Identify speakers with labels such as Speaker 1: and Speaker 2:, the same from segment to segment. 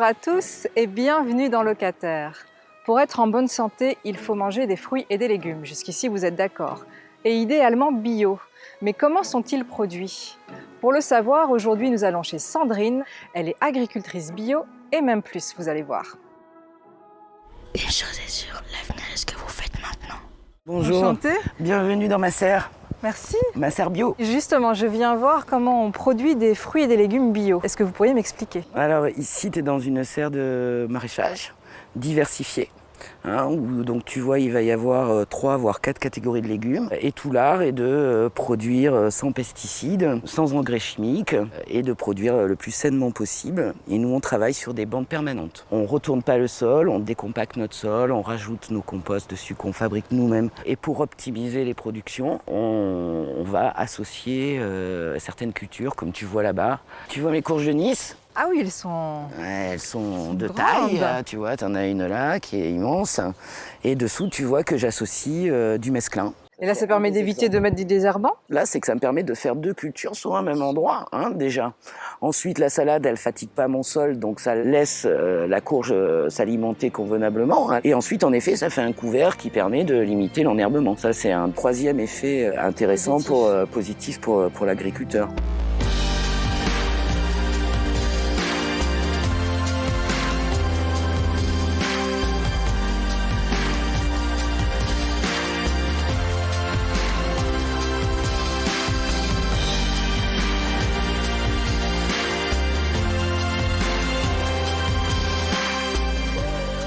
Speaker 1: à tous et bienvenue dans Locataire. Pour être en bonne santé, il faut manger des fruits et des légumes. Jusqu'ici, vous êtes d'accord. Et idéalement bio. Mais comment sont-ils produits? Pour le savoir, aujourd'hui, nous allons chez Sandrine. Elle est agricultrice bio et même plus, vous allez voir.
Speaker 2: Une chose est sûre, l'avenir est ce que vous faites maintenant.
Speaker 3: Bonjour,
Speaker 1: Enchantée.
Speaker 3: Bienvenue dans ma serre.
Speaker 1: Merci.
Speaker 3: Ma serre bio.
Speaker 1: Justement, je viens voir comment on produit des fruits et des légumes bio. Est-ce que vous pourriez m'expliquer?
Speaker 3: Alors ici, tu es dans une serre de maraîchage diversifiée. Où donc tu vois, il va y avoir 3 voire 4 catégories de légumes. Et tout l'art est de produire sans pesticides, sans engrais chimiques et de produire le plus sainement possible. Et nous, on travaille sur des bandes permanentes. On ne retourne pas le sol, on décompacte notre sol, on rajoute nos composts dessus qu'on fabrique nous-mêmes. Et pour optimiser les productions, on va associer certaines cultures, comme tu vois là-bas. Tu vois mes courges de Nice ?
Speaker 1: Ah oui, elles sont...
Speaker 3: Ouais, elles sont de
Speaker 1: grandes.
Speaker 3: taille, tu vois, t'en as une là qui est immense. Et dessous, tu vois que j'associe du mesclin.
Speaker 1: Et là, ça permet d'éviter de mettre du désherbant?
Speaker 3: Là, c'est que ça me permet de faire 2 cultures sur un même endroit, déjà. Ensuite, la salade, elle fatigue pas mon sol, donc ça laisse la courge s'alimenter convenablement. Et ensuite, en effet, ça fait un couvert qui permet de limiter l'enherbement. Ça, c'est un 3e effet intéressant positif pour l'agriculteur.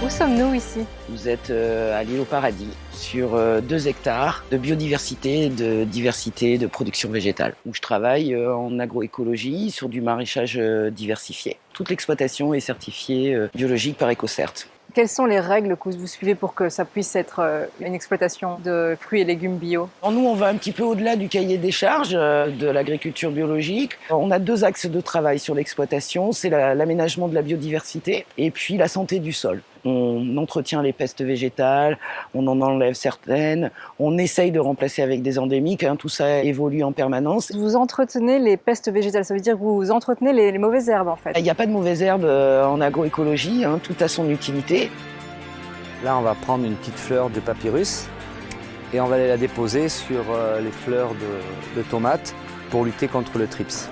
Speaker 1: Où sommes-nous ici?
Speaker 3: Vous êtes à l'île au Paradis, sur 2 hectares de biodiversité, de diversité de production végétale, où je travaille en agroécologie sur du maraîchage diversifié. Toute l'exploitation est certifiée biologique par EcoCert.
Speaker 1: Quelles sont les règles que vous suivez pour que ça puisse être une exploitation de fruits et légumes bio?
Speaker 3: Alors nous, on va un petit peu au-delà du cahier des charges de l'agriculture biologique. On a 2 axes de travail sur l'exploitation, c'est l'aménagement de la biodiversité et puis la santé du sol. On entretient les pestes végétales, on en enlève certaines, on essaye de remplacer avec des endémiques, tout ça évolue en permanence.
Speaker 1: Vous entretenez les pestes végétales, ça veut dire que vous entretenez les mauvaises herbes en fait?
Speaker 3: Il n'y a pas de mauvaises herbes en agroécologie, tout a son utilité.
Speaker 4: Là, on va prendre une petite fleur de papyrus et on va aller la déposer sur les fleurs de tomates pour lutter contre le thrips.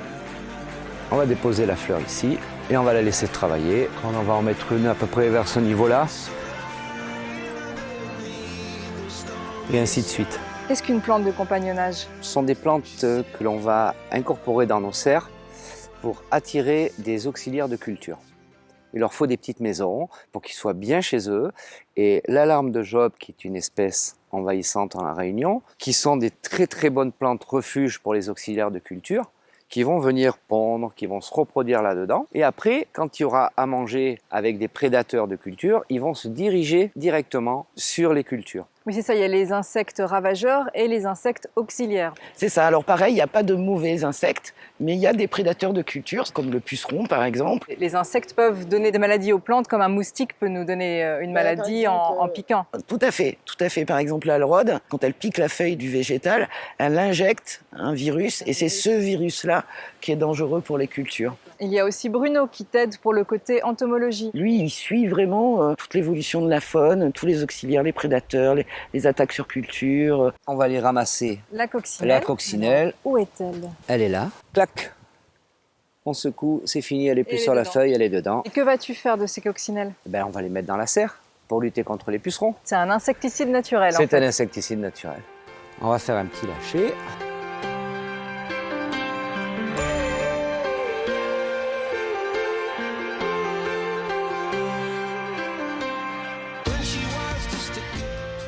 Speaker 4: On va déposer la fleur ici et on va la laisser travailler. On va en mettre une à peu près vers ce niveau-là. Et ainsi de suite.
Speaker 1: Qu'est-ce qu'une plante de compagnonnage?
Speaker 4: Ce sont des plantes que l'on va incorporer dans nos serres pour attirer des auxiliaires de culture. Il leur faut des petites maisons pour qu'ils soient bien chez eux. Et l'alarme de Job, qui est une espèce envahissante en La Réunion, qui sont des très très bonnes plantes refuges pour les auxiliaires de culture, qui vont venir pondre, qui vont se reproduire là-dedans. Et après, quand il y aura à manger avec des prédateurs de culture, ils vont se diriger directement sur les cultures.
Speaker 1: Oui, c'est ça, il y a les insectes ravageurs et les insectes auxiliaires.
Speaker 3: C'est ça, alors pareil, il n'y a pas de mauvais insectes, mais il y a des prédateurs de culture, comme le puceron par exemple.
Speaker 1: Les insectes peuvent donner des maladies aux plantes, comme un moustique peut nous donner une maladie en piquant.
Speaker 3: Tout à fait. Par exemple, la rôde, quand elle pique la feuille du végétal, elle injecte un virus, et c'est ce virus-là qui est dangereux pour les cultures.
Speaker 1: Il y a aussi Bruno qui t'aide pour le côté entomologie.
Speaker 3: Lui, il suit vraiment toute l'évolution de la faune, tous les auxiliaires, les prédateurs, les attaques sur culture.
Speaker 4: On va aller ramasser
Speaker 1: La coccinelle.
Speaker 4: la coccinelle.
Speaker 1: Où est-elle?
Speaker 4: Elle est là. Clac. On secoue, c'est fini, elle est plus
Speaker 1: Elle est
Speaker 4: sur la
Speaker 1: dedans.
Speaker 4: feuille, elle est dedans.
Speaker 1: Et que vas-tu faire de ces coccinelles?
Speaker 4: On va les mettre dans la serre pour lutter contre les pucerons.
Speaker 1: C'est un insecticide naturel en
Speaker 4: C'est
Speaker 1: fait.
Speaker 4: un insecticide naturel. On va faire un petit lâcher.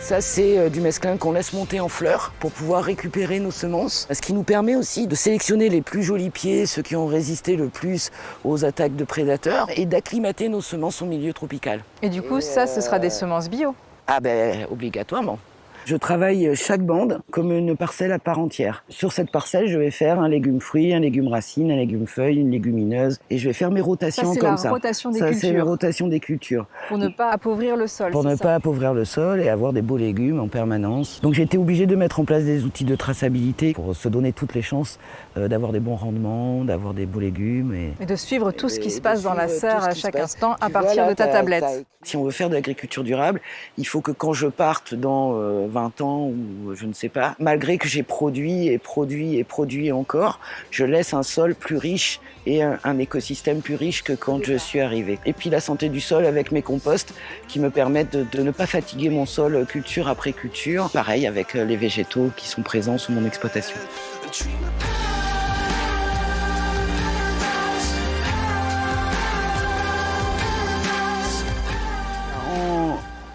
Speaker 3: Ça, c'est du mesclin qu'on laisse monter en fleurs pour pouvoir récupérer nos semences. Ce qui nous permet aussi de sélectionner les plus jolis pieds, ceux qui ont résisté le plus aux attaques de prédateurs, et d'acclimater nos semences au milieu tropical.
Speaker 1: Et du coup, ça, ce sera des semences bio.
Speaker 3: Ah ben, obligatoirement. Je travaille chaque bande comme une parcelle à part entière. Sur cette parcelle, je vais faire un légume fruit, un légume racine, un légume feuille, une légumineuse. Et je vais faire mes rotations comme ça.
Speaker 1: C'est la rotation des
Speaker 3: cultures.
Speaker 1: cultures.
Speaker 3: C'est la rotation des cultures.
Speaker 1: Pour ne pas appauvrir le sol.
Speaker 3: Pour ne pas appauvrir le sol et avoir des beaux légumes en permanence. Donc j'ai été obligé de mettre en place des outils de traçabilité pour se donner toutes les chances d'avoir des bons rendements, d'avoir des beaux légumes.
Speaker 1: Et de suivre tout ce qui se passe dans la serre à chaque instant à partir de ta tablette.
Speaker 3: Si on veut faire de l'agriculture durable, il faut que quand je parte dans 20 ans ou je ne sais pas, malgré que j'ai produit encore, je laisse un sol plus riche et un écosystème plus riche que quand je suis arrivé. Et puis la santé du sol avec mes composts qui me permettent de ne pas fatiguer mon sol culture après culture. Pareil avec les végétaux qui sont présents sur mon exploitation.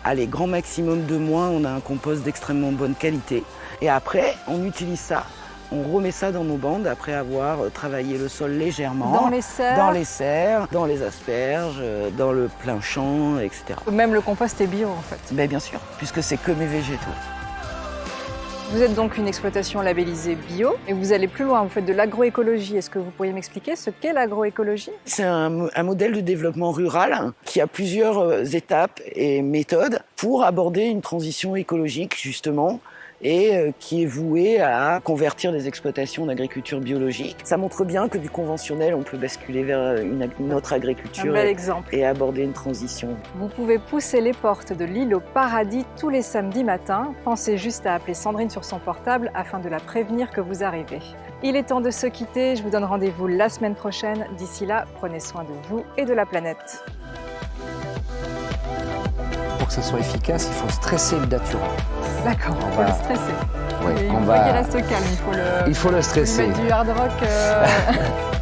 Speaker 3: Allez, grand maximum de mois, on a un compost d'extrêmement bonne qualité. Et après, on utilise ça. On remet ça dans nos bandes après avoir travaillé le sol légèrement.
Speaker 1: Dans les serres.
Speaker 3: Dans les serres, dans les asperges, dans le plein champ, etc.
Speaker 1: Même le compost est bio en fait.
Speaker 3: Ben, bien sûr, puisque c'est que mes végétaux.
Speaker 1: Vous êtes donc une exploitation labellisée bio et vous allez plus loin, vous faites de l'agroécologie. Est-ce que vous pourriez m'expliquer ce qu'est l'agroécologie?
Speaker 3: C'est un modèle de développement rural qui a plusieurs étapes et méthodes pour aborder une transition écologique justement et qui est voué à convertir des exploitations d'agriculture biologique. Ça montre bien que du conventionnel, on peut basculer vers une autre agriculture
Speaker 1: Un bel exemple.
Speaker 3: Et aborder une transition.
Speaker 1: Vous pouvez pousser les portes de l'île au paradis tous les samedis matins. Pensez juste à appeler Sandrine sur son portable afin de la prévenir que vous arrivez. Il est temps de se quitter, je vous donne rendez-vous la semaine prochaine. D'ici là, prenez soin de vous et de la planète.
Speaker 4: Pour que ça soit efficace, il faut stresser le datura.
Speaker 1: D'accord, il faut le stresser.
Speaker 4: Oui,
Speaker 1: Il faut qu'il reste calme,
Speaker 4: il faut le stresser.
Speaker 1: Mettre du hard rock.